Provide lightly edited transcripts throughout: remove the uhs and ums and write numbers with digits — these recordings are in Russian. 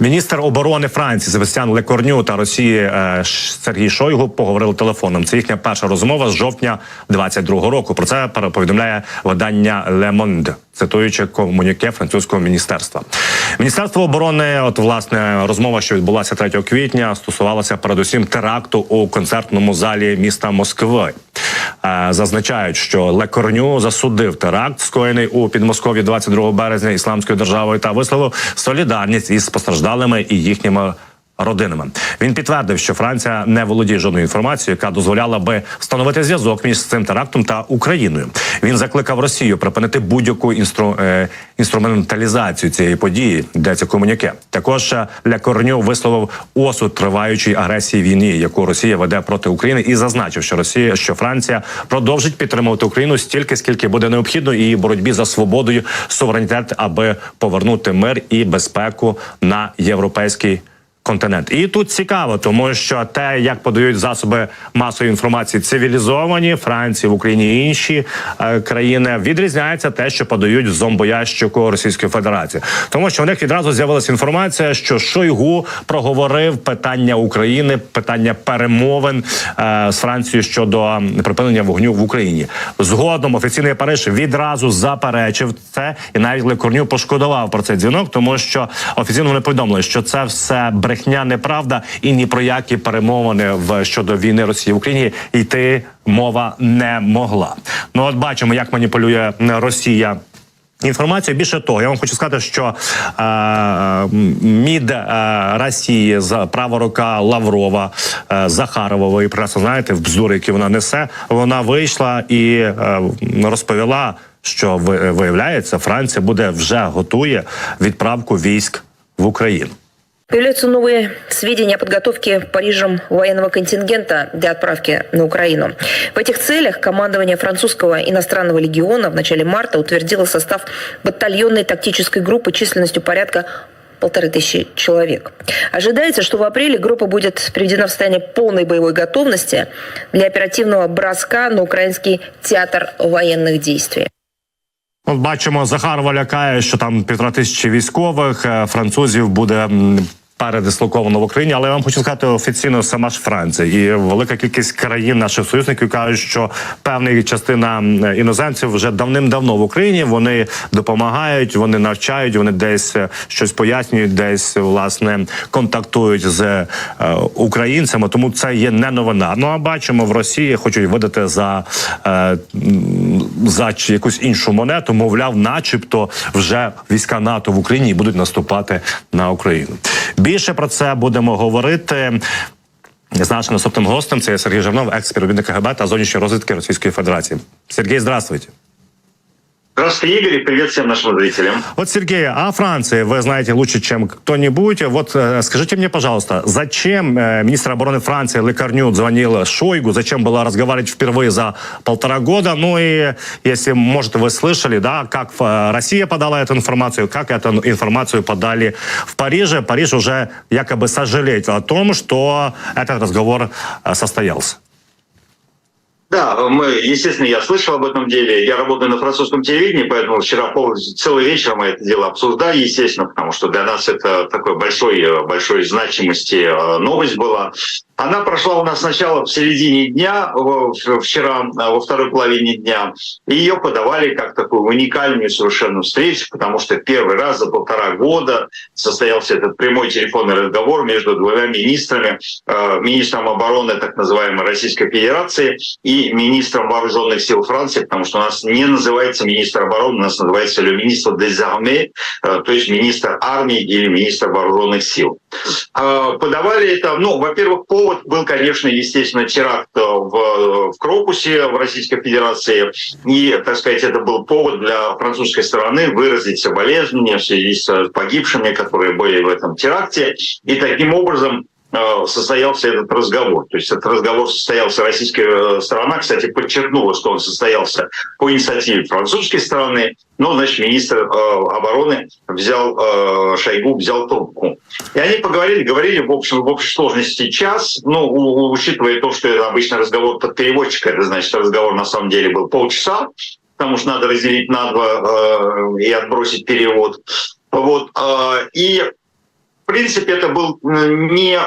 Міністр оборони Франції Себастьян Лекорню та Росії Сергій Шойгу поговорили телефоном. Це їхня перша розмова з жовтня 2022 року. Про це повідомляє видання Le Monde, цитуючи комуніке французького міністерства. Міністерство оборони, власне, розмова, що відбулася 3 квітня, стосувалася передусім теракту у концертному залі міста Москви. Зазначають, що Лекорню засудив теракт, скоєний у Підмосков'ї 22 березня Ісламською державою, та висловив солідарність із постраждалими і їхніми родинами. Він підтвердив, що Франція не володіє жодною інформацією, яка дозволяла би встановити зв'язок між цим терактом та Україною. Він закликав Росію припинити будь-яку інструменталізацію цієї події, йдеться комуніке. Також Лекорню висловив осуд триваючої агресії війни, яку Росія веде проти України, і зазначив, що Франція продовжить підтримувати Україну стільки, скільки буде необхідно у її боротьбі за свободою, суверенітет, аби повернути мир і безпеку на європейський континент. І тут цікаво, тому що те, як подають засоби масової інформації цивілізовані, Франції, в Україні і інші країни, відрізняється те, що подають в зомбоящику Російської Федерації. Тому що в них відразу з'явилася інформація, що Шойгу проговорив питання України, питання перемовин з Францією щодо припинення вогню в Україні. Згодом офіційний Париж відразу заперечив це, і навіть Лекорню пошкодував про цей дзвінок, тому що офіційно вони повідомили, що це все брехня, неправда, і ні про які перемовини щодо війни Росії в Україні йти мова не могла. Ну от бачимо, як маніпулює Росія інформацію. Більше того, я вам хочу сказати, що МІД Росії, права рука Лаврова, Захарова, ви прекрасно знаєте, в бздури, які вона несе, вона вийшла і розповіла, що, виявляється, Франція вже готує відправку військ в Україну. Появляются новые сведения о подготовке Парижем военного контингента для отправки на Украину. В этих целях командование французского иностранного легиона в начале марта утвердило состав батальонной тактической группы численностью порядка 1500 человек. Ожидается, что в апреле группа будет приведена в состояние полной боевой готовности для оперативного броска на украинский театр военных действий. От бачимо, Захарова лякає, що там 1500 військових, французів буде передислоковано в Україні, але я вам хочу сказати офіційно сама ж Франція і велика кількість країн наших союзників кажуть, що певна частина іноземців вже давним-давно в Україні, вони допомагають, вони навчають, вони десь щось пояснюють, десь, власне, контактують з українцями, тому це є не новина. Ну, а бачимо, в Росії хочуть видати за якусь іншу монету, мовляв, начебто вже війська НАТО в Україні будуть наступати на Україну. Більше про це будемо говорити з нашим наступним гостем. Це Сергій Жирнов, екс-співробітник КГБ та зовнішньої розвідки Російської Федерації. Сергій, здравствуйте. Здравствуйте, Игорь, и привет всем нашим зрителям. Вот, Сергей, о Франции вы знаете лучше, чем кто-нибудь. Вот скажите мне, пожалуйста, зачем министр обороны Франции Лекорню звонил Шойгу, зачем было разговаривать впервые за 1,5 года? Ну и, если, может, вы слышали, да, как Россия подала эту информацию, как эту информацию подали в Париже. Париж уже якобы сожалеет о том, что этот разговор состоялся. Да, естественно, я слышал об этом деле. Я работаю на французском телевидении, поэтому вчера целый вечер мы это дело обсуждали, естественно, потому что для нас это такой большой значимости новость была. Она прошла у нас сначала в середине дня, вчера во второй половине дня, и ее подавали как такую уникальную совершенно встречу, потому что первый раз за 1,5 года состоялся этот прямой телефонный разговор между двумя министрами, министром обороны так называемой Российской Федерации и министром вооруженных сил Франции, потому что у нас не называется министр обороны, у нас называется le ministre des armées, то есть министр армии или министр вооруженных сил. Подавали это, во-первых, повод был, конечно, естественно, теракт в Крокусе в Российской Федерации. И, так сказать, это был повод для французской стороны выразить соболезнования в связи с погибшими, которые были в этом теракте. И таким образом состоялся этот разговор. То есть этот разговор состоялся, российская сторона, кстати, подчеркнула, что он состоялся по инициативе французской стороны, но, значит, министр обороны Шойгу взял трубку. И они говорили в общей сложности час, учитывая то, что это обычно разговор под переводчика, это значит, разговор на самом деле был полчаса, потому что надо разделить на два и отбросить перевод. И В принципе, это был не,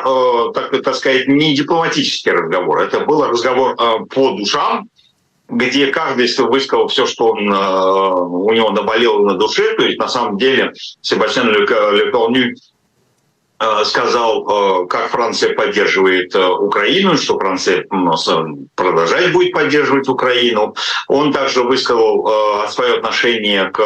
так сказать, не дипломатический разговор. Это был разговор по душам, где каждый высказал все, что у него наболело на душе. То есть, на самом деле, Себастьян Лекорню сказал, как Франция поддерживает Украину, что Франция продолжать будет поддерживать Украину. Он также высказал свое отношение к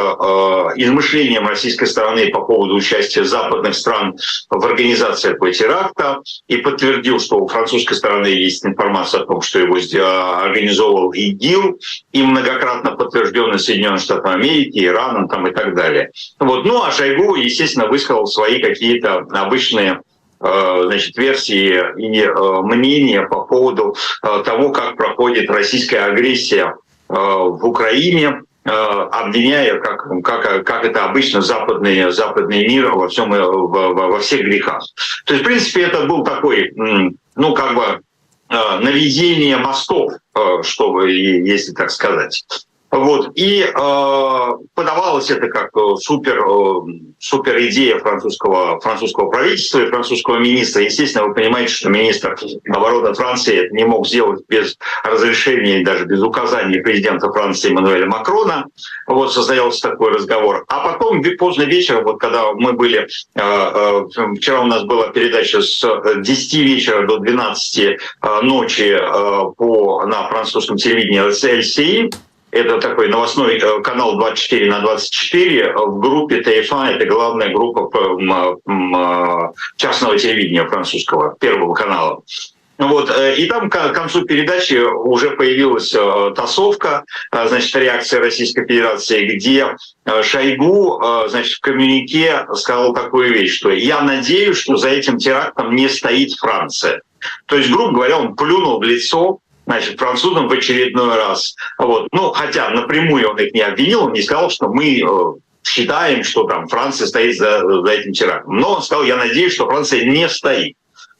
измышлениям российской стороны по поводу участия западных стран в организации этого теракта и подтвердил, что у французской стороны есть информация о том, что его организовал ИГИЛ, и многократно подтвержденно Соединенными Штатами Америки, Ираном там, и так далее. Вот. Ну а Шойгу, естественно, высказал свои какие-то обычные версии и мнения по поводу того, как проходит российская агрессия в Украине, обвиняя, как это обычно, западный мир во всех грехах. То есть, в принципе, это был такой, наведение мостов, чтобы, если так сказать. Вот. И подавалось это как супер идея французского правительства и французского министра. Естественно, вы понимаете, что министр обороны Франции это не мог сделать без разрешения и даже без указаний президента Франции Эммануэля Макрона. Вот состоялся такой разговор. А потом поздно вечером, вот когда мы были, вчера у нас была передача с 10 вечера до 12 ночи на французском телевидении LCI. Это такой новостной канал 24 на 24 в группе TF1. Это главная группа частного телевидения французского, Первого канала. Вот. И там к концу передачи уже появилась тасовка, реакция Российской Федерации, где Шойгу, в коммюнике сказал такую вещь, что «я надеюсь, что за этим терактом не стоит Франция». То есть, грубо говоря, он плюнул в лицо французам в очередной раз. Вот. Ну, хотя напрямую он их не обвинил, он не сказал, что мы считаем, что там Франция стоит за этим терактом. Но он сказал, я надеюсь, что Франция не стоит.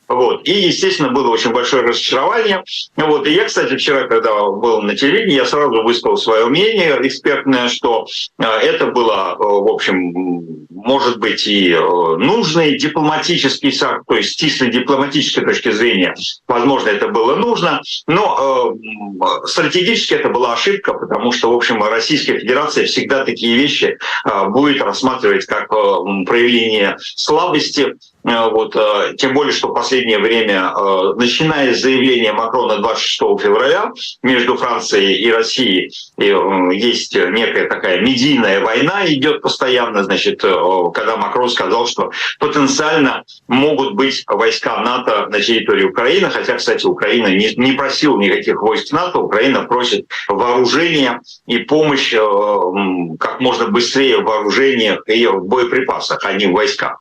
Вот. И, естественно, было очень большое разочарование. Вот. И я, кстати, вчера, когда был на телевидении, я сразу высказал свое мнение экспертное, что это было, в общем, может быть, и нужный дипломатический шаг, то есть с чисто дипломатической точки зрения, возможно, это было нужно, но стратегически это была ошибка, потому что, в общем, Российская Федерация всегда такие вещи будет рассматривать как проявление слабости. Вот, тем более, что в последнее время, начиная с заявления Макрона 26 февраля между Францией и Россией, есть некая такая медийная война, идет постоянно, когда Макрон сказал, что потенциально могут быть войска НАТО на территории Украины, хотя, кстати, Украина не просила никаких войск НАТО, Украина просит вооружения и помощь как можно быстрее в вооружениях и в боеприпасах, а не в войсках.